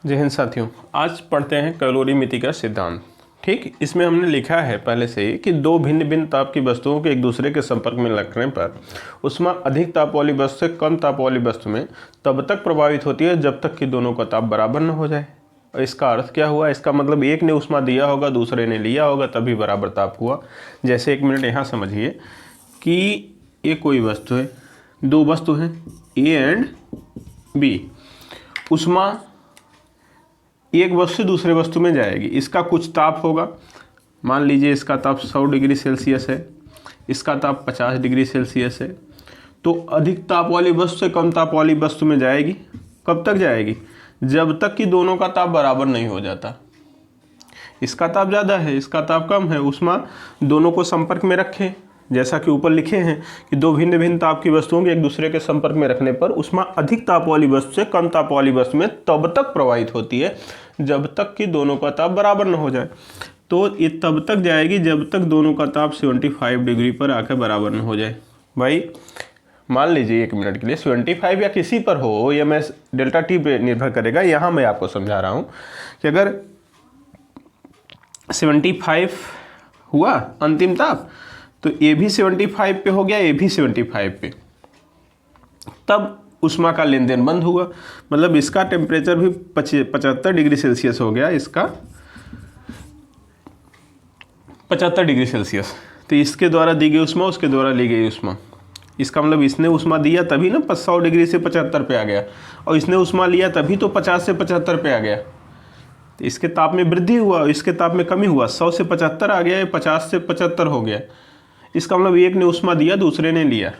जय हिंद साथियों, आज पढ़ते हैं कैलोरीमिति का सिद्धांत। ठीक, इसमें हमने लिखा है पहले से ही कि दो भिन्न भिन्न ताप की वस्तुओं के एक दूसरे के संपर्क में लगने पर उष्मा अधिक ताप वाली वस्तु से कम ताप वाली वस्तु में तब तक प्रभावित होती है जब तक कि दोनों का ताप बराबर न हो जाए। और इसका अर्थ क्या हुआ? इसका मतलब एक ने उष्मा दिया होगा, दूसरे ने लिया होगा, तभी बराबर ताप हुआ। जैसे एक मिनट यहाँ समझिए कि ये कोई वस्तु है, दो वस्तु हैं ए एंड बी। उष्मा एक वस्तु से दूसरे वस्तु में जाएगी, इसका कुछ ताप होगा। मान लीजिए इसका ताप 100 डिग्री सेल्सियस है, इसका ताप 50 डिग्री सेल्सियस है। तो अधिक ताप वाली वस्तु से कम ताप वाली वस्तु में जाएगी। कब तक जाएगी? जब तक कि दोनों का ताप बराबर नहीं हो जाता। इसका ताप ज़्यादा है, इसका ताप कम है, उष्मा दोनों को संपर्क में रखें। जैसा कि ऊपर लिखे हैं कि दो भिन्न भिन्न ताप की वस्तुओं के एक दूसरे के संपर्क में रखने पर उष्मा अधिक ताप वाली वस्तु से कम ताप वाली वस्तु में तब तक प्रवाहित होती है जब तक कि दोनों का ताप बराबर न हो जाए। तो ये तब तक जाएगी जब तक दोनों का ताप 75 डिग्री पर आकर बराबर न हो जाए। भाई मान लीजिए एक मिनट के लिए 75 या किसी पर हो, या मैं डेल्टा टी पे निर्भर करेगा। यहाँ मैं आपको समझा रहा हूँ कि अगर 75 हुआ अंतिम ताप, तो ये भी 75 पे हो गया, ये भी 75 पे, तब उष्मा का लेन देन बंद हुआ। मतलब इसका टेम्परेचर भी 75 डिग्री सेल्सियस हो गया, इसका 75 डिग्री सेल्सियस। तो इसके द्वारा दी गई उष्मा, उसके द्वारा ली गई उष्मा, इसका मतलब इसने उष्मा दिया तभी ना 100 डिग्री से 75 पे आ गया, और इसने उष्मा लिया तभी तो 50 से 75 पे आ गया। तो इसके ताप में वृद्धि हुआ, इसके ताप में कमी हुआ। 100 से 75 आ गया, 50 से 75 हो गया। इसका मतलब एक ने उष्मा दिया, दूसरे ने लिया।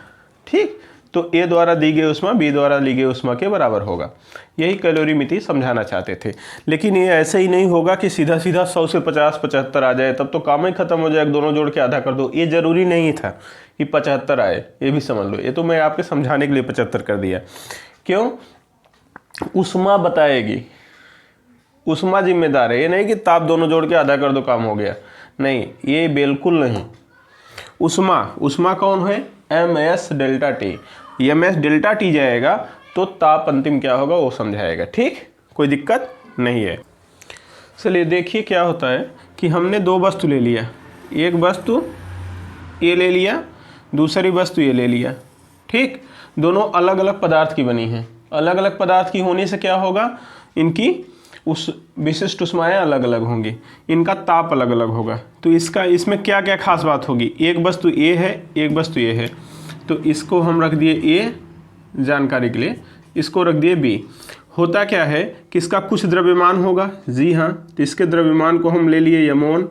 ठीक, तो ए द्वारा दी गई उष्मा बी द्वारा ली गई उष्मा के बराबर होगा। यही कैलोरीमिति समझाना चाहते थे। लेकिन ये ऐसे ही नहीं होगा कि सीधा सीधा 100 से 50 75 आ जाए, तब तो काम ही खत्म हो जाए। दोनों जोड़ के आधा कर दो। ये जरूरी नहीं था कि 75 आए, ये भी समझ लो। ये तो मैं आपके समझाने के लिए 75 कर दिया। क्यों? उष्मा बताएगी, उष्मा जिम्मेदार है। ये नहीं कि ताप दोनों जोड़ के आधा कर दो काम हो गया, नहीं, ये बिल्कुल नहीं। उष्मा कौन है? ms delta T. ms delta T जाएगा तो ताप अंतिम क्या होगा वो समझाएगा। ठीक, कोई दिक्कत नहीं है। चलिए देखिए क्या होता है कि हमने दो वस्तु ले लिया, एक वस्तु ये ले लिया, दूसरी वस्तु ये ले लिया। ठीक, दोनों अलग अलग पदार्थ की बनी हैं। अलग अलग पदार्थ की होने से क्या होगा? इनकी उस विशिष्ट उष्माएँ अलग अलग होंगी, इनका ताप अलग अलग होगा। तो इसमें क्या क्या खास बात होगी? एक वस्तु ए है, एक वस्तु ए है, तो इसको हम रख दिए ए जानकारी के लिए, इसको रख दिए बी। होता क्या है कि इसका कुछ द्रव्यमान होगा। जी हाँ, तो इसके द्रव्यमान को हम ले लिए यमोन,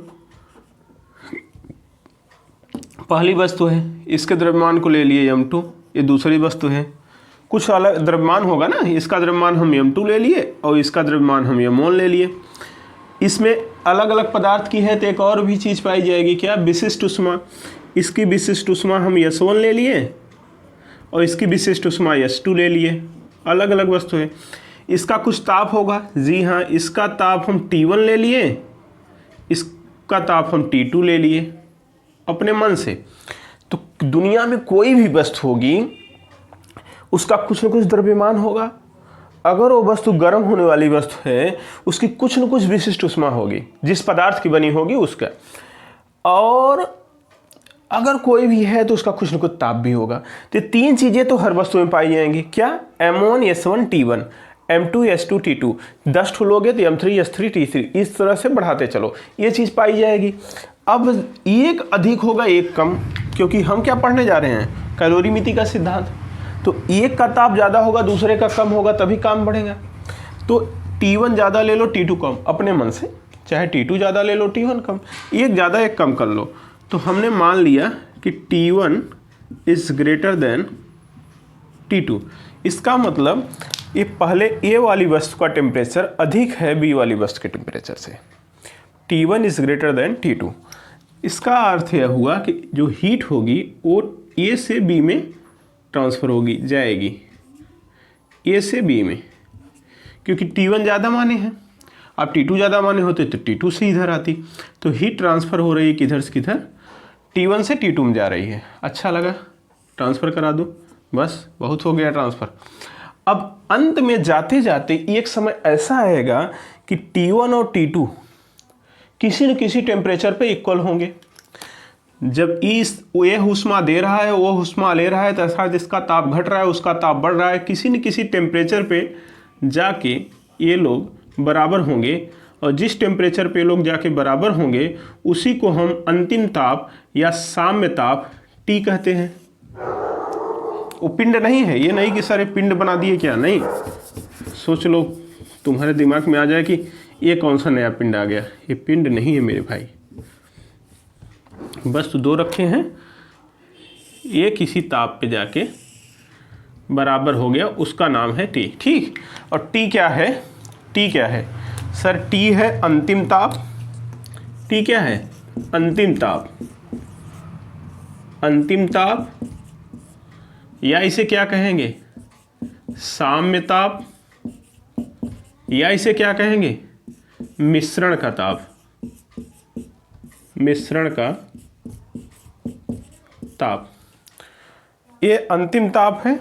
पहली वस्तु है। इसके द्रव्यमान को ले लिए m2, ये दूसरी वस्तु है। कुछ अलग द्रव्यमान होगा ना, इसका द्रव्यमान हम m2 ले लिए और इसका द्रव्यमान हम यमोन ले लिए। इसमें अलग अलग पदार्थ की है तो एक और भी चीज़ पाई जाएगी, क्या? विशिष्ट उष्मा। इसकी विशिष्ट उष्मा हम S1 ले लिए और इसकी विशिष्ट उष्मा S2 ले लिए। अलग अलग वस्तु है। इसका कुछ ताप होगा। जी हाँ, इसका ताप हम T1 ले लिए, इसका ताप हम T2 ले लिए अपने मन से। तो दुनिया में कोई भी वस्तु होगी उसका कुछ न कुछ द्रव्यमान होगा। अगर वो वस्तु गर्म होने वाली वस्तु है, उसकी कुछ न कुछ विशिष्ट उष्मा होगी, जिस पदार्थ की बनी होगी उसका। और अगर कोई भी है तो उसका कुछ न कुछ ताप भी होगा। तो तीन चीज़ें तो हर वस्तु में पाई जाएंगी। क्या? M1 S1 T1, M2 S2 T2। 10 ठुलोगे तो M3 S3 T3, इस तरह से बढ़ाते चलो, ये चीज़ पाई जाएगी। अब एक अधिक होगा एक कम, क्योंकि हम क्या पढ़ने जा रहे हैं? कैलोरीमिति का सिद्धांत। तो एक का ताप ज़्यादा होगा, दूसरे का कम होगा, तभी काम बढ़ेगा। तो T1 ज़्यादा ले लो, T2 कम, अपने मन से। चाहे T2 ज़्यादा ले लो, T1 कम, एक ज़्यादा एक कम कर लो। तो हमने मान लिया कि T1 is greater than T2। इसका मतलब ये पहले A वाली वस्तु का टेम्परेचर अधिक है B वाली वस्तु के टेम्परेचर से। T1 is greater than T2। इसका अर्थ यह हुआ कि जो हीट होगी वो A से B में ट्रांसफ़र होगी, जाएगी A से B में, क्योंकि T1 ज़्यादा माने हैं। अब T2 ज़्यादा माने होते तो T2 से इधर आती। तो हीट ट्रांसफ़र हो रही है किधर से किधर? T1 से T2 में जा रही है। अच्छा लगा, ट्रांसफ़र करा दो, बस बहुत हो गया ट्रांसफ़र। अब अंत में जाते जाते एक समय ऐसा आएगा कि T1 और T2 किसी न किसी टेम्परेचर पे इक्वल होंगे। जब ये ऊष्मा दे रहा है, वो ऊष्मा ले रहा है, तो अर्थात इसका ताप घट रहा है, उसका ताप बढ़ रहा है, किसी न किसी टेम्परेचर पे जाके ये लोग बराबर होंगे। और जिस टेम्परेचर पे लोग जाके बराबर होंगे उसी को हम अंतिम ताप या साम्य ताप T कहते हैं। वो पिंड नहीं है, ये नहीं कि सारे पिंड बना दिए क्या, नहीं। सोच लो, तुम्हारे दिमाग में आ जाए कि ये कौन सा नया पिंड आ गया। ये पिंड नहीं है मेरे भाई, बस तो दो रखे हैं, ये किसी ताप पे जाके बराबर हो गया, उसका नाम है T। ठीक, और T क्या है? T क्या है सर? T है अंतिम ताप। T क्या है? अंतिम ताप। अंतिम ताप, या इसे क्या कहेंगे? साम्य ताप, या इसे क्या कहेंगे? मिश्रण का ताप। मिश्रण का ताप। ये अंतिम ताप है,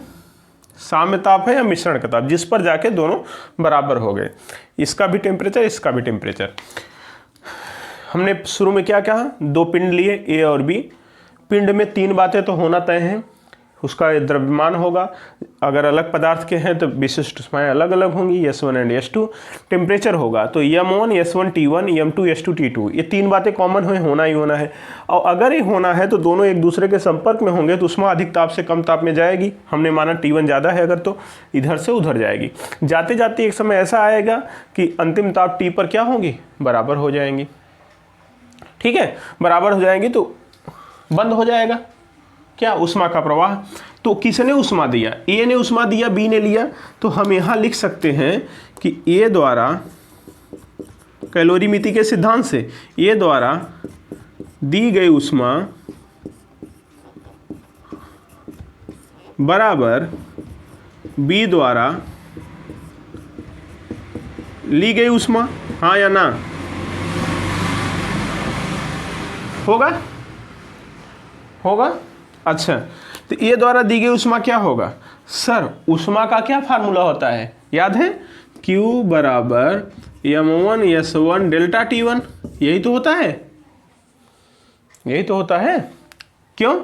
साम्य ताप है या मिश्रण का ताप, जिस पर जाके दोनों बराबर हो गए। इसका भी टेम्परेचर, इसका भी टेम्परेचर। हमने शुरू में क्या कहा? दो पिंड लिए, ए और बी। पिंड में तीन बातें तो होना तय हैं। उसका द्रव्यमान होगा, अगर अलग पदार्थ के हैं तो विशिष्ट ऊष्माएं अलग अलग होंगी, S1 एंड S2। टेम्परेचर होगा तो M1 S1 T1, M2 S2 T2, ये तीन बातें कॉमन होना ही होना है। और अगर ये होना है तो दोनों एक दूसरे के संपर्क में होंगे तो ऊष्मा अधिक ताप से कम ताप में जाएगी। हमने माना T1 ज़्यादा है अगर, तो इधर से उधर जाएगी। जाते जाते एक समय ऐसा आएगा कि अंतिम ताप T पर क्या होंगी? बराबर हो जाएंगी। ठीक है, बराबर हो जाएंगी तो बंद हो जाएगा क्या? ऊष्मा का प्रवाह। तो किसने ऊष्मा दिया? ए ने ऊष्मा दिया, बी ने लिया। तो हम यहां लिख सकते हैं कि ए द्वारा, कैलोरीमिति के सिद्धांत से, ए द्वारा दी गई ऊष्मा बराबर बी द्वारा ली गई ऊष्मा। हाँ या ना? होगा? होगा? अच्छा, तो ये द्वारा दी गई ऊष्मा क्या होगा? सर, ऊष्मा का क्या फार्मूला होता है? याद है? Q बराबर M1 S1 डेल्टा T1। यही तो होता है, यही तो होता है। क्यों?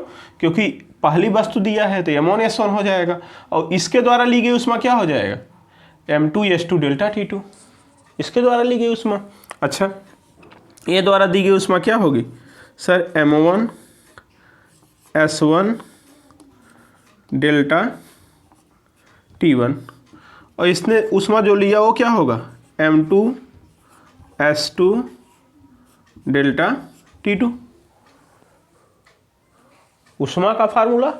क्योंकि पहली वस्तु दिया है तो M1 S1 हो जाएगा, और इसके द्वारा ली गई ऊष्मा क्या हो जाएगा? M2 S2 डेल्टा T2, इसके द्वारा ली गई ऊष्मा। अच्छा, ये द्वारा दी गई ऊष्मा क्या होगी? Sir, M1 S1 delta T1, और इसने ऊष्मा जो लिया वो क्या होगा? M2 S2 delta T2। ऊष्मा का फार्मूला,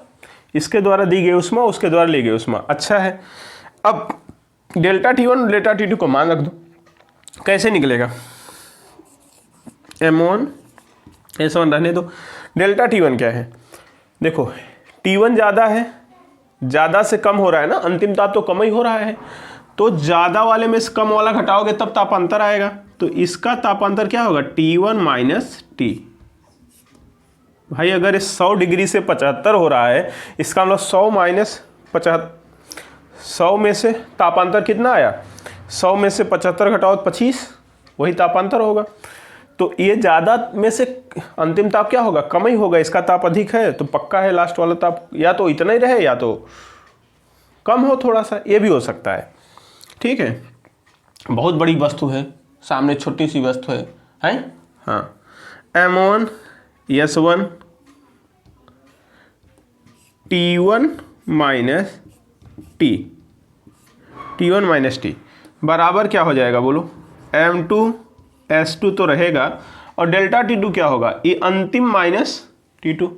इसके द्वारा दी गई ऊष्मा, उसके द्वारा ली गई ऊष्मा। अच्छा है, अब डेल्टा T1 डेल्टा T2 को मान रख दो। कैसे निकलेगा? M1 S1 रहने दो। डेल्टा T1 क्या है? देखो, T1 ज़्यादा है, ज़्यादा से कम हो रहा है ना, अंतिम ताप तो कम ही हो रहा है। तो ज़्यादा वाले में से कम वाला घटाओगे तब तापांतर आएगा। तो इसका तापांतर क्या होगा? T1 minus T। भाई, अगर 100 डिग्री से 75 हो रहा है, इसका मतलब 100 माइनस 50, 100 में से तापांतर कितना आया? 100 में से 75 घटाओ 25, वही तापांतर होगा। तो ये ज़्यादा में से अंतिम ताप क्या होगा? कम ही होगा। इसका ताप अधिक है तो पक्का है लास्ट वाला ताप या तो इतना ही रहे या तो कम हो थोड़ा सा, ये भी हो सकता है। ठीक है, बहुत बड़ी वस्तु है, सामने छोटी सी वस्तु है? हाँ, M1 S1 T1 minus T1 minus T बराबर क्या हो जाएगा बोलो? M2 S2 तो रहेगा, और डेल्टा T2 क्या होगा? ये अंतिम माइनस T2,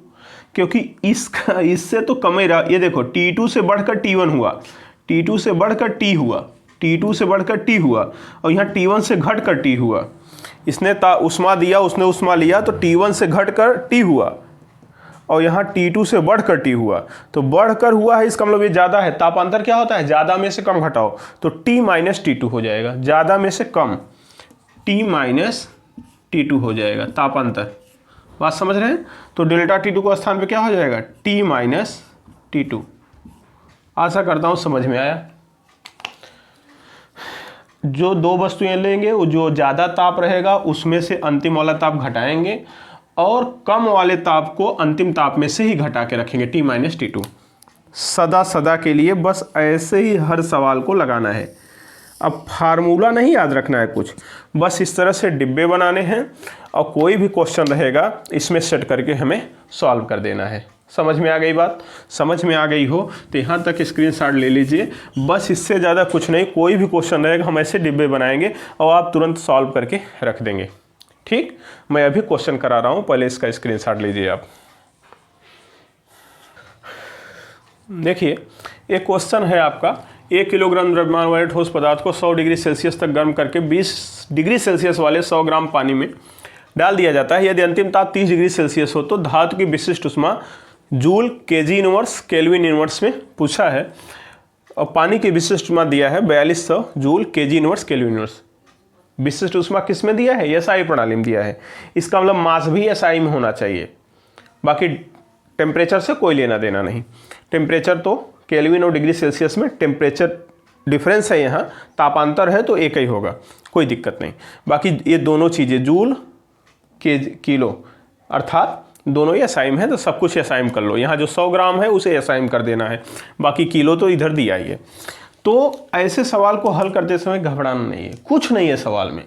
क्योंकि इसका इससे तो कम ही रहा। ये देखो, T2 से बढ़कर T1 हुआ, T2 से बढ़कर T हुआ, T2 से बढ़कर T हुआ, और यहाँ T1 से घटकर T हुआ। इसने ऊष्मा दिया, उसने ऊष्मा लिया, तो T1 से घटकर T हुआ, और यहाँ T2 से बढ़कर T हुआ। तो बढ़कर हुआ है, इसका मतलब ये ज़्यादा है। तापांतर क्या होता है? ज़्यादा में से कम घटाओ, तो T माइनस T2 हो जाएगा। ज़्यादा में से कम T माइनस T2 हो जाएगा तापांतर। बात समझ रहे हैं? तो डेल्टा T2 को स्थान पे क्या हो जाएगा? T minus T2। आशा करता हूँ समझ में आया। जो दो वस्तुएं लेंगे वो जो ज़्यादा ताप रहेगा उसमें से अंतिम वाला ताप घटाएंगे और कम वाले ताप को अंतिम ताप में से ही घटा के रखेंगे T - T2। सदा सदा के लिए बस ऐसे ही हर सवाल को लगाना है। अब फार्मूला नहीं याद रखना है कुछ, बस इस तरह से डिब्बे बनाने हैं और कोई भी क्वेश्चन रहेगा इसमें सेट करके हमें सॉल्व कर देना है। समझ में आ गई बात? समझ में आ गई हो तो यहाँ तक स्क्रीनशॉट ले लीजिए। बस इससे ज़्यादा कुछ नहीं, कोई भी क्वेश्चन रहेगा हम ऐसे डिब्बे बनाएंगे और आप तुरंत सॉल्व करके रख देंगे। ठीक, मैं अभी क्वेश्चन करा रहा हूँ, पहले इसका स्क्रीनशॉट लीजिए आप। देखिए एक क्वेश्चन है आपका, 1 किलोग्राम द्रव्यमान वाले ठोस पदार्थ को 100 डिग्री सेल्सियस तक गर्म करके 20 डिग्री सेल्सियस वाले 100 ग्राम पानी में डाल दिया जाता है। यदि अंतिम ताप 30 डिग्री सेल्सियस हो तो धातु की विशिष्ट ऊष्मा joule KG inverse kelvin inverse में पूछा है और पानी की विशिष्ट ऊष्मा दिया है 4200 joule KG inverse kelvin inverse. विशिष्ट ऊष्मा किस में दिया है? एसआई प्रणाली में दिया है। इसका मतलब मास भी एसआई में होना चाहिए, बाकी टेम्परेचर से कोई लेना देना नहीं। टेम्परेचर तो केल्विन और डिग्री सेल्सियस में टेम्परेचर डिफरेंस है, यहाँ तापांतर है तो एक ही होगा, कोई दिक्कत नहीं। बाकी ये दोनों चीज़ें जूल के किलो अर्थात दोनों ही एसआई है तो सब कुछ एसआई में कर लो। यहाँ जो 100 ग्राम है उसे एसआई में कर देना है, बाकी किलो तो इधर दिया ही है। तो ऐसे सवाल को हल करते समय घबराना नहीं है, कुछ नहीं है सवाल में।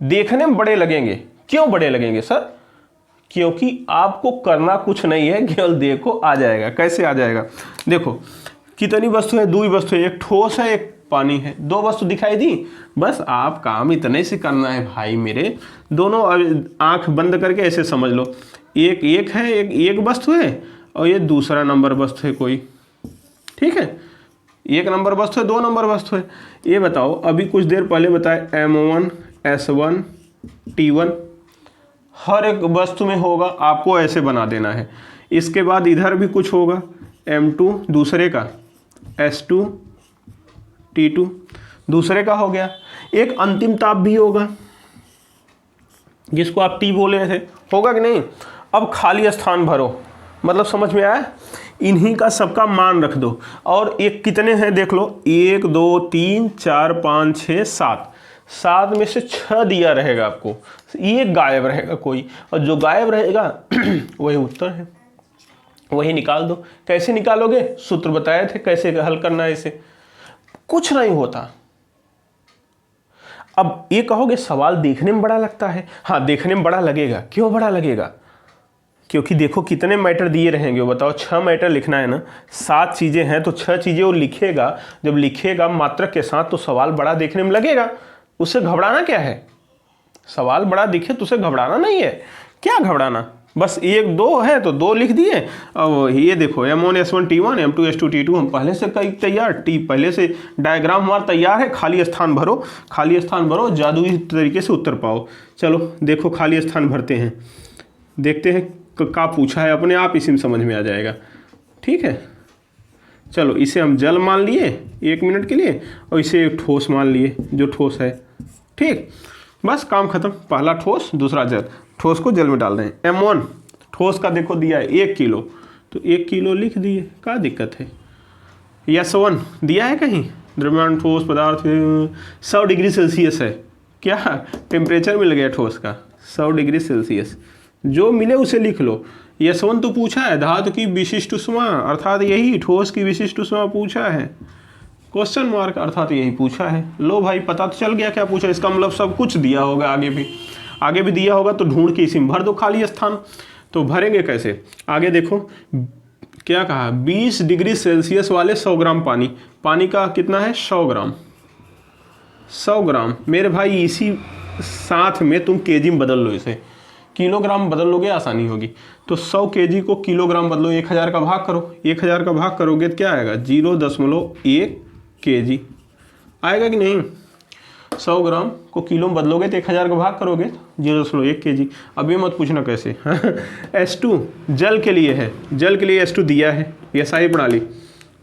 देखने में बड़े लगेंगे, क्यों बड़े लगेंगे सर? क्योंकि आपको करना कुछ नहीं है, केवल देखो आ जाएगा। कैसे आ जाएगा? देखो कितनी वस्तु है? 2 वस्तु है, एक ठोस है एक पानी है। 2 वस्तु दिखाई दी, बस आप काम इतने से करना है भाई मेरे। दोनों आंख बंद करके ऐसे समझ लो, एक है, एक वस्तु है और ये दूसरा नंबर वस्तु है कोई। ठीक है, 1 नंबर वस्तु है, 2 नंबर वस्तु है। ये बताओ, अभी कुछ देर पहले बताए M1 S1 T1 हर एक वस्तु में होगा, आपको ऐसे बना देना है। इसके बाद इधर भी कुछ होगा, M2 दूसरे का, S2 T2 दूसरे का हो गया। एक अंतिम ताप भी होगा जिसको आप T बोले थे, होगा कि नहीं? अब खाली स्थान भरो, मतलब समझ में आया? इन्हीं का सबका मान रख दो। और एक कितने हैं देख लो, 1 2 3 4 5 6 7, 7 में से 6 दिया रहेगा आपको, ये गायब रहेगा कोई, और जो गायब रहेगा वही उत्तर है, वही निकाल दो। कैसे निकालोगे? सूत्र बताए थे कैसे हल करना है इसे, कुछ नहीं होता। अब ये कहोगे सवाल देखने में बड़ा लगता है, हाँ देखने में बड़ा लगेगा। क्यों बड़ा लगेगा? क्योंकि देखो कितने मैटर दिए रहेंगे, वो बताओ 6 मैटर लिखना है ना, 7 चीज़ें हैं तो 6 चीज़ें वो लिखेगा। जब लिखेगा मात्रक के साथ तो सवाल बड़ा देखने में लगेगा, उससे घबराना क्या है? सवाल बड़ा दिखे तो उसे घबराना नहीं है, क्या घबराना? बस 1 2 है तो 2 लिख दिए। अब ये देखो M1 S1 T1 M2 S2 T2 हम पहले से कई तैयार, T पहले से डायग्राम हमारा तैयार है। खाली स्थान भरो, खाली स्थान भरो, जादुई तरीके से उत्तर पाओ। चलो देखो खाली स्थान भरते हैं, देखते हैं क्या पूछा है, अपने आप इसी में समझ में आ जाएगा। ठीक है, चलो इसे हम जल मान लिए 1 मिनट के लिए और इसे ठोस मान लिए, जो ठोस है। ठीक, बस काम खत्म। पहला ठोस, दूसरा जल। ठोस को जल में डाल दें। M1 ठोस का देखो दिया है 1 किलो, तो 1 किलो लिख दिए, क्या दिक्कत है? S1 दिया है कहीं, द्रव्यमान ठोस पदार्थ 100 डिग्री सेल्सियस है, क्या टेम्परेचर मिल गया ठोस का 100 डिग्री सेल्सियस, जो मिले उसे लिख लो। S1 तो पूछा है धातु की विशिष्ट ऊष्मा, अर्थात यही ठोस की विशिष्ट ऊष्मा पूछा है, क्वेश्चन मार्क अर्थात यही पूछा है। लो भाई पता तो चल गया क्या पूछा, इसका मतलब सब कुछ दिया होगा, आगे भी दिया होगा, तो ढूंढ के इसी में भर दो खाली स्थान। तो भरेंगे कैसे? आगे देखो क्या कहा, 20 डिग्री सेल्सियस वाले 100 ग्राम पानी, पानी का कितना है 100 ग्राम, 100 ग्राम मेरे भाई, इसी साथ में तुम केजी में बदल लो, इसे किलोग्राम बदल लोगे आसानी होगी। तो 100 केजी को किलोग्राम बदलो, 1000 का भाग करो, 1000 का भाग करोगे तो क्या आएगा 0.1 केजी आएगा कि नहीं? 100 ग्राम को किलो में बदलोगे तो 1000 का भाग करोगे 0.1 केजी। अब ये मत पूछना कैसे। S2 जल के लिए है, जल के लिए S2 दिया है, एसआई प्रणाली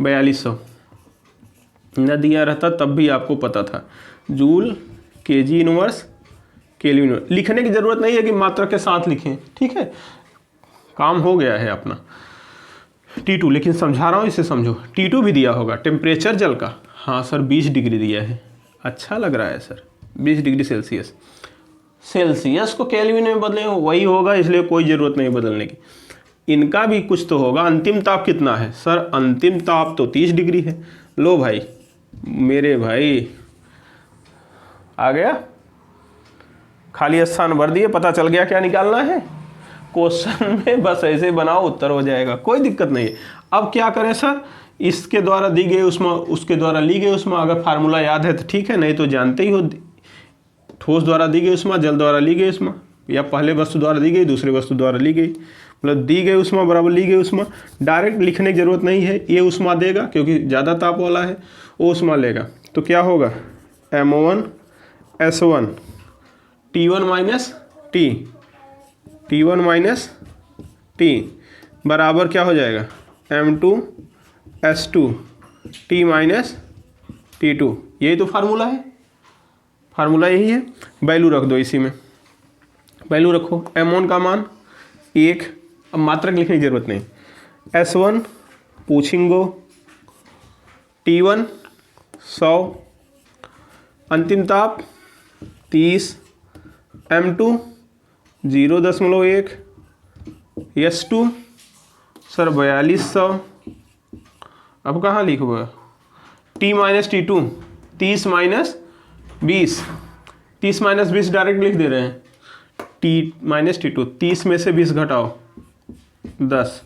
4200 न दिया रहता तब भी आपको पता था, जूल केजी इनवर्स केल्विन। लिखने की जरूरत नहीं है कि मात्रा के साथ लिखें, ठीक है, काम हो गया है अपना। T2 लेकिन समझा रहा हूँ, इसे समझो, T2 भी दिया होगा टेम्परेचर जल का, हाँ सर 20 डिग्री दिया है। अच्छा लग रहा है सर, 20 डिग्री सेल्सियस। सेल्सियस को केल्विन में बदले वही होगा, इसलिए कोई ज़रूरत नहीं बदलने की। इनका भी कुछ तो होगा। अंतिम ताप कितना है सर? अंतिम ताप तो 30 डिग्री है। लो भाई मेरे भाई, आ गया, खाली स्थान भर दिए, पता चल गया क्या निकालना है। क्वेश्चन में बस ऐसे बनाओ, उत्तर हो जाएगा, कोई दिक्कत नहीं है। अब क्या करें सर? इसके द्वारा दी गई उष्मा, उसके द्वारा ली गई उष्मा, अगर फार्मूला याद है तो ठीक है, नहीं तो जानते ही हो, ठोस द्वारा दी गई उष्मा, जल द्वारा ली गई उष्मा, या पहले वस्तु द्वारा दी गई, दूसरे वस्तु द्वारा ली गई, मतलब दी गई उष्मा बराबर ली गई उष्मा। डायरेक्ट लिखने की जरूरत नहीं है, ये उष्मा देगा क्योंकि ज़्यादा ताप वाला है, वो उष्मा लेगा। तो क्या होगा? M1 S1 T1 minus T, T1 minus T बराबर क्या हो जाएगा? M2 S2 T minus T2। यही तो फार्मूला है, फार्मूला यही है। वैल्यू रख दो इसी में, वैल्यू रखो। M1 का मान 1, अब मात्रक लिखने की जरूरत नहीं। S1 पूछेंगो, T1 100, अंतिम ताप 30, M2 0.1, S2 सर 4200। अब कहाँ लिखूँगा? T minus T2, 30 minus 20, 30 minus 20 direct लिख दे रहे हैं। T माइनस T2, 30 में से 20 घटाओ 10,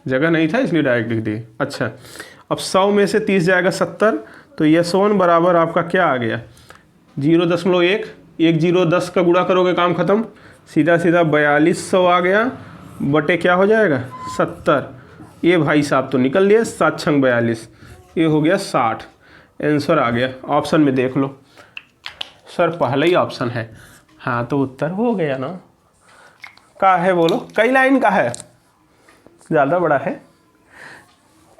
जगह नहीं था इसलिए डायरेक्ट लिख दिए। अच्छा, अब 100 में से 30 जाएगा 70, तो ये S1 बराबर आपका क्या आ गया? 0.1, 1 0 10 का गुणा करोगे काम खत्म, सीधा सीधा 4200 आ गया, बटे क्या हो जाएगा? 70। ये भाई साहब तो निकल लिए, 7 छंग 42, ये हो गया 60। आंसर आ गया। ऑप्शन में देख लो सर, पहला ही ऑप्शन है। हाँ तो उत्तर हो गया ना। का है बोलो, कई लाइन का है, ज़्यादा बड़ा है,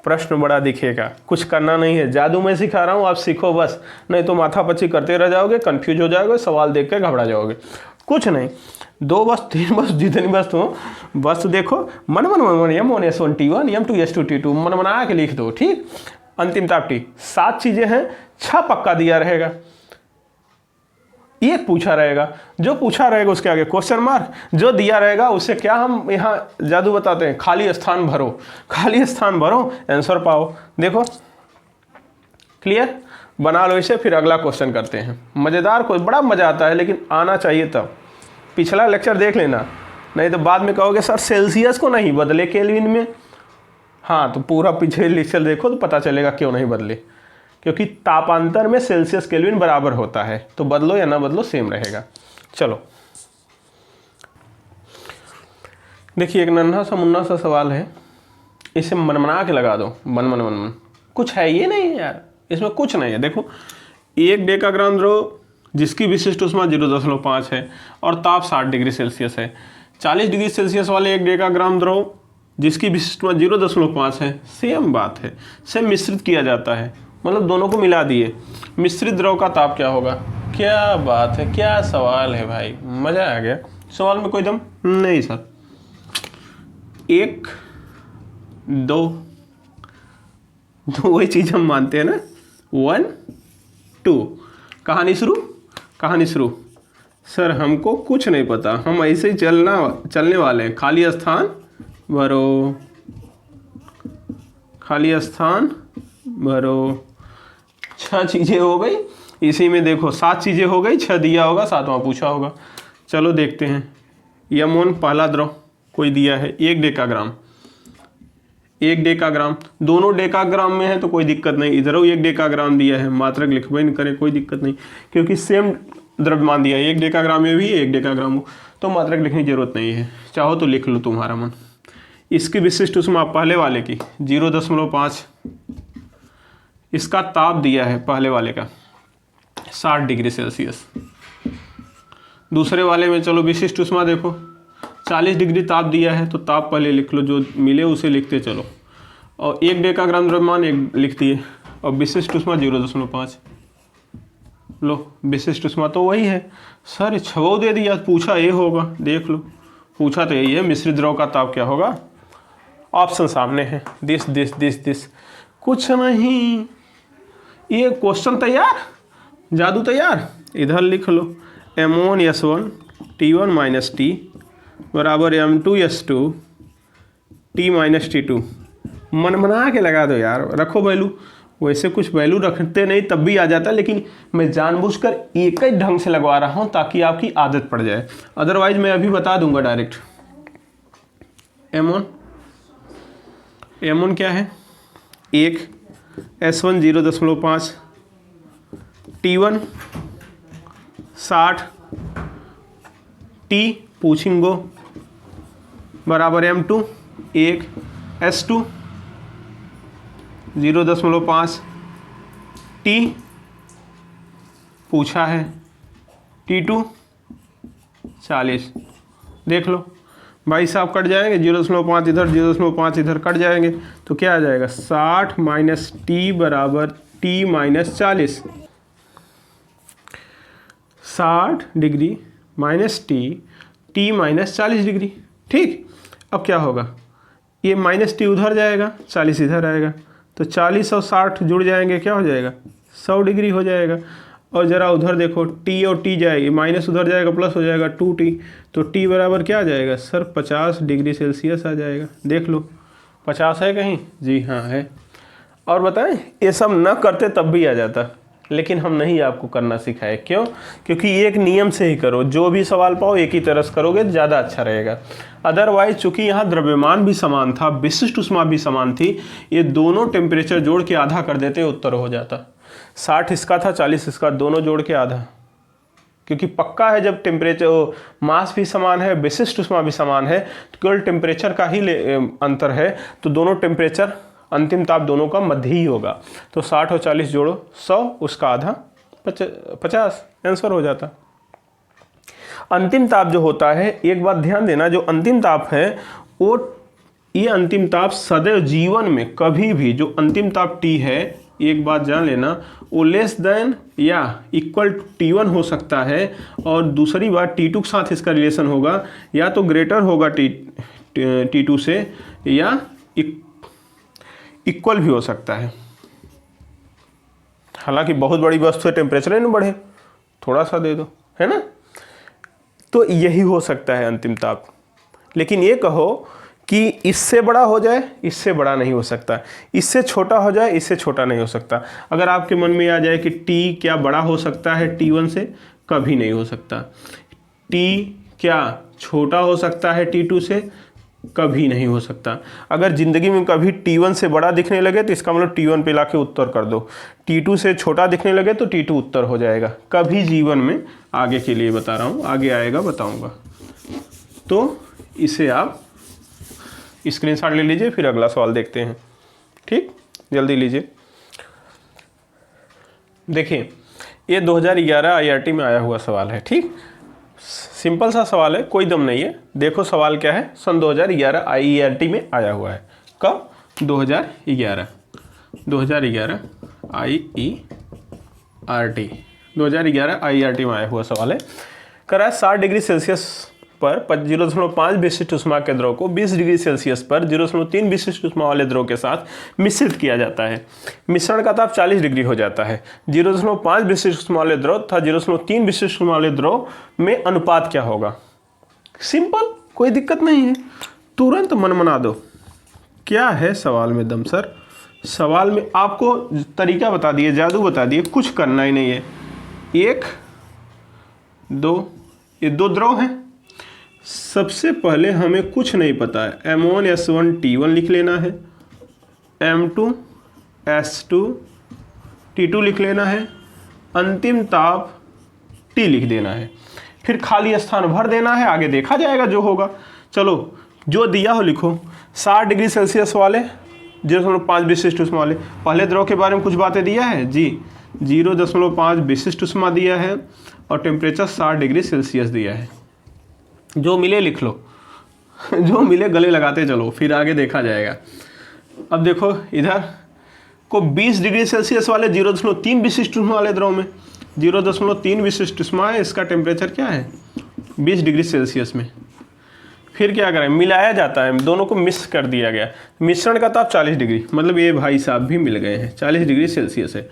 प्रश्न बड़ा दिखेगा, कुछ करना नहीं है। जादू मैं सिखा रहा हूँ, आप सीखो बस, नहीं तो माथापच्ची करते रह जाओगे, कंफ्यूज हो जाओगे, सवाल देख के घबरा जाओगे। कुछ नहीं, 2 बस 3 बस जितनी बस हो, बस देखो, मन मन मन मन M1 S1 T1 M2 S2 T2 मन बना के लिख दो, ठीक। अंतिम ताप T, 7 चीज़ें हैं, 6 पक्का दिया रहेगा, 1 पूछा रहेगा, जो पूछा रहेगा उसके आगे क्वेश्चन मार्क, जो दिया रहेगा उससे क्या हम यहाँ जादू बताते हैं, खाली स्थान भरो, खाली स्थान भरो, आंसर पाओ। देखो क्लियर, बना लो इसे, फिर अगला क्वेश्चन करते हैं। मज़ेदार, कोई बड़ा मज़ा आता है, लेकिन आना चाहिए तब। पिछला लेक्चर देख लेना, नहीं तो बाद में कहोगे सर सेल्सियस को नहीं बदले केल्विन में। हाँ तो पूरा पिछले लेक्चर देखो तो पता चलेगा क्यों नहीं बदले, क्योंकि तापांतर में सेल्सियस केल्विन बराबर होता है, तो बदलो या ना बदलो सेम रहेगा। चलो देखिए, एक नन्हा सा मुन्ना सा सवाल है, इसे मनमना के लगा दो, मन मन मन मन, कुछ है ये नहीं है यार, इसमें कुछ नहीं है। देखो, 1 डेकाग्राम द्रव जिसकी विशिष्ट उष्मा 0.5 है और ताप 60 डिग्री सेल्सियस है, 40 डिग्री सेल्सियस वाले 1 डेकाग्राम द्रव जिसकी विशिष्ट उष्मा 0.5 है, सेम बात है, सेम मिश्रित किया जाता है, मतलब दोनों को मिला दिए, मिश्रित द्रव का ताप क्या होगा? क्या बात है, क्या सवाल है भाई, मज़ा आ गया। सवाल में कोई दम नहीं सर। 1 2 वही चीज़ हम मानते हैं ना, 1 2, कहानी शुरू। सर हमको कुछ नहीं पता, हम ऐसे ही चलने वाले हैं, खाली स्थान भरो, खाली स्थान भरो। 6 चीज़ें हो गई, इसी में देखो 7 चीज़ें हो गई, 6 दिया होगा, 7वां पूछा होगा। चलो देखते हैं। M1 पहला द्रव कोई दिया है 1 डेकाग्राम, 1 डेकाग्राम, दोनों डेकाग्राम में है तो कोई दिक्कत नहीं, इधर 1 डेकाग्राम दिया है, मात्रक लिखबे नहीं करें कोई दिक्कत नहीं, क्योंकि सेम द्रव्यमान दिया है, 1 डेकाग्राम में भी 1 डेकाग्राम हो तो मात्रक लिखने की जरूरत नहीं है, चाहो तो लिख लो तुम्हारा मन। इसकी विशिष्ट उष्मा पहले वाले की 0.5, इसका ताप दिया है पहले वाले का 60 डिग्री सेल्सियस। दूसरे वाले में चलो विशिष्ट उष्मा देखो 40 डिग्री ताप दिया है, तो ताप पहले लिख लो, जो मिले उसे लिखते चलो, और 1 डेकाग्राम द्रव्यमान 1 लिख दिए, और विशिष्ट उष्मा 0.5। लो विशिष्ट उष्मा तो वही है सर, 6 दे दिया, पूछा ये होगा, देख लो, पूछा तो यही है, मिश्रित द्रव का ताप क्या होगा। ऑप्शन सामने है, दिस कुछ नहीं, ये क्वेश्चन तैयार, जादू तैयार, इधर लिख लो M1S1 T1 माइनस टी बराबर M2S2 T माइनस T2। मन बना के लगा दो यार, रखो वैल्यू। वैसे कुछ वैल्यू रखते नहीं तब भी आ जाता, लेकिन मैं जानबूझकर एक ही ढंग से लगवा रहा हूँ ताकि आपकी आदत पड़ जाए, अदरवाइज मैं अभी बता दूंगा डायरेक्ट। M1 क्या है, 1, S1 0.5, T1 60, T पूछेंगे बराबर M2 1, S2 0.5, T पूछा है T2 40। देख लो भाई साहब, कट जाएंगे 0.5 इधर 0.5 इधर कट जाएंगे, तो क्या आ जाएगा 60 माइनस टी बराबर T minus 40। 60 degree minus T minus 40 degree. ठीक, अब क्या होगा, ये माइनस टी उधर जाएगा, 40 इधर आएगा, तो 40 और 60 जुड़ जाएंगे, क्या हो जाएगा 100 डिग्री हो जाएगा। और ज़रा उधर देखो, टी और टी जाएगी, माइनस उधर जाएगा प्लस हो जाएगा 2t, तो टी बराबर क्या आ जाएगा सर 50 डिग्री सेल्सियस आ जाएगा। देख लो 50 है कहीं, जी हाँ है। और बताएं, ये सब न करते तब भी आ जाता, लेकिन हम नहीं आपको करना सिखाए। क्यों? क्योंकि एक नियम से ही करो, जो भी सवाल पाओ एक ही तरह से करोगे ज़्यादा अच्छा रहेगा। अदरवाइज चूंकि यहाँ द्रव्यमान भी समान था, विशिष्ट ऊष्मा भी समान थी, ये दोनों टेम्परेचर जोड़ के आधा कर देते उत्तर हो जाता। 60 इसका था, 40 इसका, दोनों जोड़ के आधा। क्योंकि पक्का है जब टेम्परेचर मास भी समान है, विशिष्ट ऊष्मा भी समान है, तो केवल टेम्परेचर का ही अंतर है, तो दोनों टेम्परेचर अंतिम ताप दोनों का मध्य ही होगा। तो 60 और 40 जोड़ो 100, उसका आधा 50, आंसर हो जाता। अंतिम ताप जो होता है, एक बात ध्यान देना, जो अंतिम ताप है वो, ये अंतिम ताप सदैव जीवन में कभी भी, जो अंतिम ताप T है, एक बात जान लेना, वो लेस देन या इक्वल टू T1 हो सकता है, और दूसरी बात T2 के साथ इसका रिलेशन होगा, या तो ग्रेटर होगा T2 से, या इक्वल भी हो सकता है। हालांकि बहुत बड़ी वस्तु है, टेम्परेचर ही नहीं बढ़े, थोड़ा सा दे दो, है ना, तो यही हो सकता है अंतिम ताप। लेकिन ये कहो कि इससे बड़ा हो जाए, इससे बड़ा नहीं हो सकता, इससे छोटा हो जाए, इससे छोटा नहीं हो सकता। अगर आपके मन में आ जाए कि T क्या बड़ा हो सकता है T1 से, कभी नहीं हो सकता। T क्या छोटा हो सकता है T2 से, कभी नहीं हो सकता। अगर ज़िंदगी में कभी T1 से बड़ा दिखने लगे तो इसका मतलब T1 पे लाके उत्तर कर दो, T2 से छोटा दिखने लगे तो T2 उत्तर हो जाएगा। कभी जीवन में, आगे के लिए बता रहा हूँ, आगे आएगा बताऊँगा। तो इसे आप स्क्रीनशॉट ले लीजिए, फिर अगला सवाल देखते हैं। ठीक, जल्दी लीजिए। देखिए, ये 2011 IRT में आया हुआ सवाल है। ठीक, सिंपल सा सवाल है, कोई दम नहीं है। देखो सवाल क्या है, सन 2011 IRT में आया हुआ है। कब? 2011 IERT 2011 IRT में आया हुआ सवाल है। करा 60 डिग्री सेल्सियस पर 0.5 विशिष्ट ऊष्मा के द्रव को 20 डिग्री सेल्सियस पर 0.3 विशिष्ट ऊष्मा वाले द्रव के साथ मिश्रित किया जाता है। मिश्रण का ताप 40 डिग्री हो जाता है। 0.5 विशिष्ट ऊष्मा वाले द्रव तथा 0.3 विशिष्ट ऊष्मा वाले द्रव में अनुपात क्या होगा? सिंपल, कोई दिक्कत नहीं है, तुरंत मनमना दो। क्या है सवाल में दम सर? सवाल में आपको तरीका बता दिए, जादू बता दिए, कुछ करना ही नहीं है। 1 2, ये 2 द्रव हैं। सबसे पहले हमें कुछ नहीं पता है, M1S1 T1 लिख लेना है, M2S2 T2 लिख लेना है, अंतिम ताप T लिख देना है, फिर खाली स्थान भर देना है, आगे देखा जाएगा जो होगा। चलो जो दिया हो लिखो। 60 डिग्री सेल्सियस वाले, 0.5 विशिष्ट ऊष्मा वाले, पहले द्रव के बारे में कुछ बातें दिया है जी, 0.5 विशिष्ट ऊष्मा दिया है और टेम्परेचर 60 डिग्री सेल्सियस दिया है। जो मिले लिख लो, जो मिले गले लगाते चलो, फिर आगे देखा जाएगा। अब देखो इधर को 20 डिग्री सेल्सियस वाले 0.3 विशिष्ट ऊष्मा वाले द्रव में 0.3 विशिष्ट ऊष्मा है, इसका टेम्परेचर क्या है 20 डिग्री सेल्सियस में। फिर क्या करें, मिलाया जाता है, दोनों को मिक्स कर दिया गया। मिश्रण का ताप 40 डिग्री, मतलब ये भाई साहब भी मिल गए हैं, 40 डिग्री सेल्सियस है।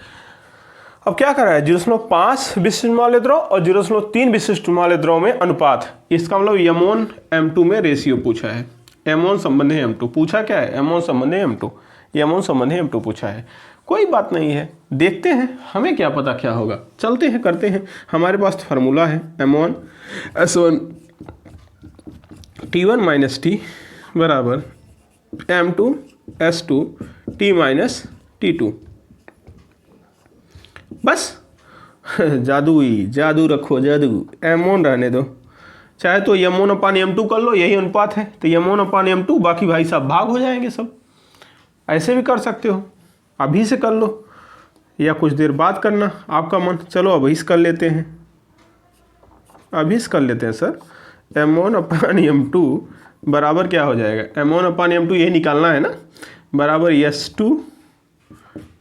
अब क्या कर रहा है, 0.5 विशिष्ट वाले द्रव और 0.3 विशिष्ट वाले द्रव में अनुपात, इसका मतलब M1 M2 में रेशियो पूछा है। M1 संबंध है M2 पूछा, क्या है M1 संबंध है M2, M1 संबंध है M2 पूछा है। कोई बात नहीं है, देखते हैं, हमें क्या पता क्या होगा, चलते हैं करते हैं। हमारे पास फार्मूला है M1 S1 T1 minus T बराबर M2 S2 T minus T2। बस जादू ही जादू रखो, जादू। M1 रहने दो, चाहे तो M1 अपान M2 कर लो, यही अनुपात है तो M1 अपान M2, बाकी भाई साहब भाग हो जाएंगे सब। ऐसे भी कर सकते हो, अभी से कर लो या कुछ देर बाद करना, आपका मन। चलो अभी से कर लेते हैं, अभी से कर लेते हैं सर। M1 अपान M2 बराबर क्या हो जाएगा, M1 अपान M2 यही निकालना है ना, बराबर S2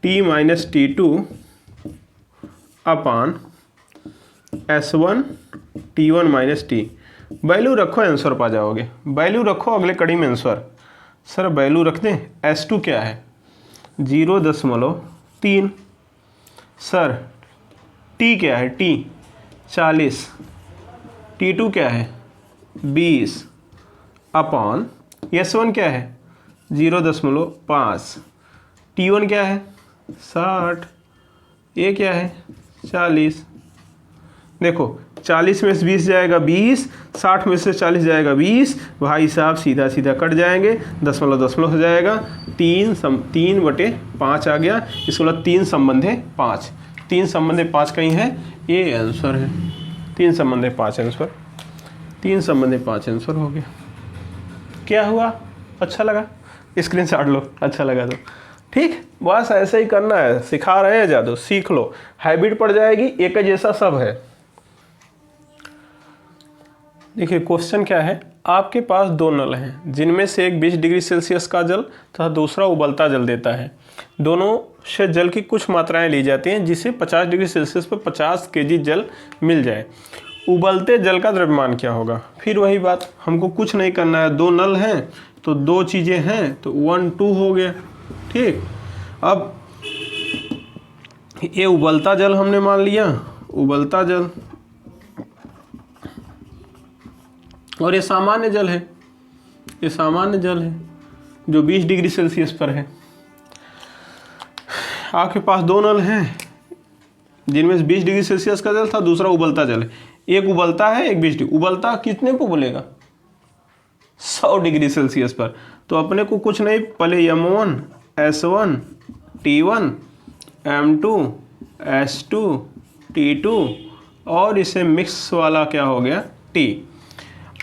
T माइनस T2 अपान S1 T1 minus T. Value रखो, आंसर पा जाओगे। वैल्यू रखो, अगले कड़ी में आंसर। सर वैल्यू रख दें। S2 क्या है 0.3। सर T क्या है, T 40, T2 क्या है 20 अपान S1 क्या है 0.5, T1 क्या है 60, ये क्या है 40। देखो 40 में से 20 जाएगा 20, 60 में से 40 जाएगा 20, भाई साहब सीधा सीधा कट जाएंगे, दशमलव दशमलव हो जाएगा, 3/5 आ गया। इसको बोला 3 संबंधे 5, 3 संबंधे 5 कहीं है, ये आंसर है। 3 संबंधे 5 आंसर, 3 संबंधे 5 आंसर हो गया। क्या हुआ, अच्छा लगा, स्क्रीनशॉट लो, अच्छा लगा तो ठीक। बस ऐसे ही करना है, सिखा रहे हैं जादू, सीख लो, हैबिट पड़ जाएगी, एक जैसा सब है। देखिए क्वेश्चन क्या है, आपके पास 2 नल हैं जिनमें से एक 20 डिग्री सेल्सियस का जल तथा दूसरा उबलता जल देता है। दोनों से जल की कुछ मात्राएं ली जाती हैं जिसे 50 डिग्री सेल्सियस पर 50 kg जल मिल जाए। उबलते जल का द्रव्यमान क्या होगा। फिर वही बात, हमको कुछ नहीं करना है, 2 नल हैं तो 2 चीज़ें हैं तो 1 2 हो गया। ठीक, अब ये उबलता जल हमने मान लिया, उबलता जल, और ये सामान्य जल है, ये सामान्य जल है जो 20 डिग्री सेल्सियस पर है। आपके पास 2 नल हैं जिनमें से 20 डिग्री सेल्सियस का जल था, दूसरा उबलता जल है। एक उबलता है, एक 20 डिग्री। उबलता कितने पर बोलेगा, 100 डिग्री सेल्सियस पर। तो अपने को कुछ नहीं, पहले M1 S1 T1 M2 S2 T2 और इसे मिक्स वाला क्या हो गया T।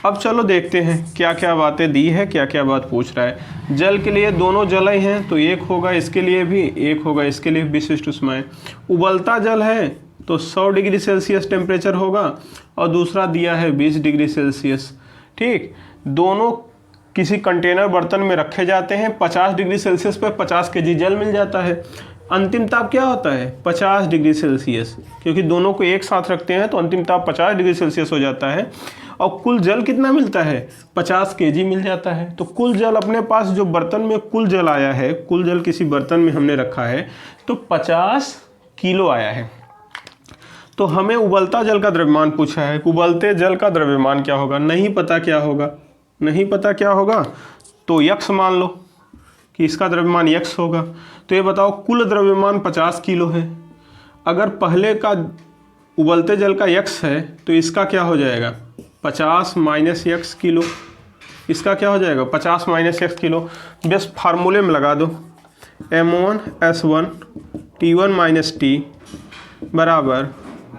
अब चलो देखते हैं क्या क्या बातें दी है, क्या क्या बात पूछ रहा है। जल के लिए दोनों जल ही हैं तो एक होगा इसके लिए भी, एक होगा इसके लिए, विशिष्ट उष्माएं। उबलता जल है तो 100 डिग्री सेल्सियस टेम्परेचर होगा और दूसरा दिया है 20 डिग्री सेल्सियस। ठीक, दोनों किसी कंटेनर बर्तन में रखे जाते हैं, 50 डिग्री सेल्सियस पर 50 kg जल मिल जाता है। अंतिम ताप क्या होता है 50 डिग्री सेल्सियस, क्योंकि दोनों को एक साथ रखते हैं तो अंतिम ताप 50 डिग्री सेल्सियस हो जाता है। और कुल जल कितना मिलता है 50 kg मिल जाता है। तो कुल जल अपने पास जो बर्तन में कुल जल आया है, कुल जल किसी बर्तन में हमने रखा है तो 50 किलो आया है। तो हमें उबलता जल का द्रव्यमान पूछा है, उबलते जल का द्रव्यमान क्या होगा, नहीं पता क्या होगा, नहीं पता क्या होगा तो यक्स मान लो कि इसका द्रव्यमान यक्स होगा। तो ये बताओ कुल द्रव्यमान 50 किलो है, अगर पहले का उबलते जल का यक्स है तो इसका क्या हो जाएगा 50 माइनस यक्स किलो, इसका क्या हो जाएगा 50 माइनस यक्स किलो। बस फार्मूले में लगा दो, M1 S1 T1 minus T बराबर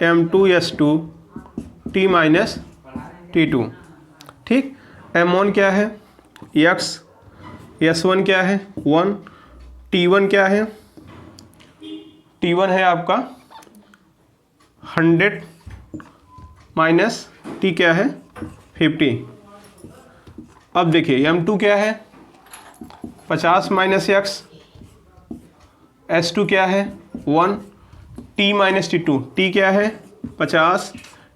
M2 S2 T minus T2। ठीक, M1 क्या है x, S1 क्या है 1, T1 क्या है, T1 है आपका 100 माइनस T क्या है 50। अब देखिए M2 क्या है 50 माइनस x, S2 क्या है 1, T माइनस T2, T क्या है 50,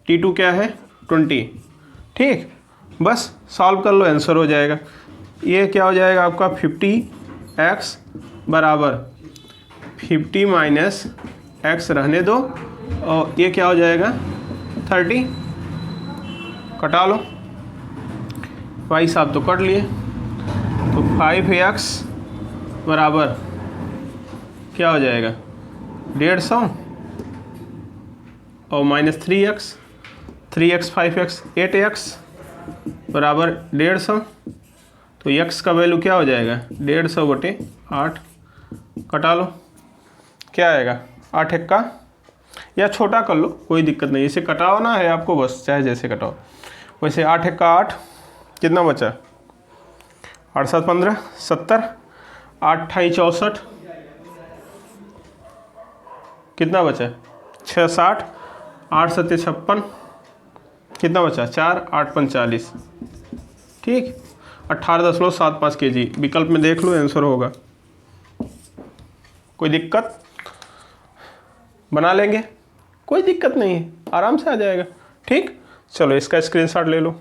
T2 क्या है 20। ठीक, बस सॉल्व कर लो, आंसर हो जाएगा। ये क्या हो जाएगा आपका 50x बराबर 50 माइनस x रहने दो और ये क्या हो जाएगा 30, कटा लो, भाई साहब तो कट लिए। तो 5x बराबर क्या हो जाएगा 150 और minus 3x, 3x 5x 8x बराबर 150। तो x का वैल्यू क्या हो जाएगा 150/8, कटा लो, क्या आएगा 8 एक का, या छोटा कर लो कोई दिक्कत नहीं, इसे कटाओ ना है आपको बस, चाहे जैसे कटाओ वैसे। 8 एक का 8, कितना बचा 8 7 15 70, 8 ठाई 64, कितना बचा 6 60, 8 7 56, कितना बचा 4 8 45, ठीक 18.75 kg। विकल्प में देख लो आंसर होगा। कोई दिक्कत, बना लेंगे, कोई दिक्कत नहीं है, आराम से आ जाएगा। ठीक, चलो इसका स्क्रीनशॉट ले लो।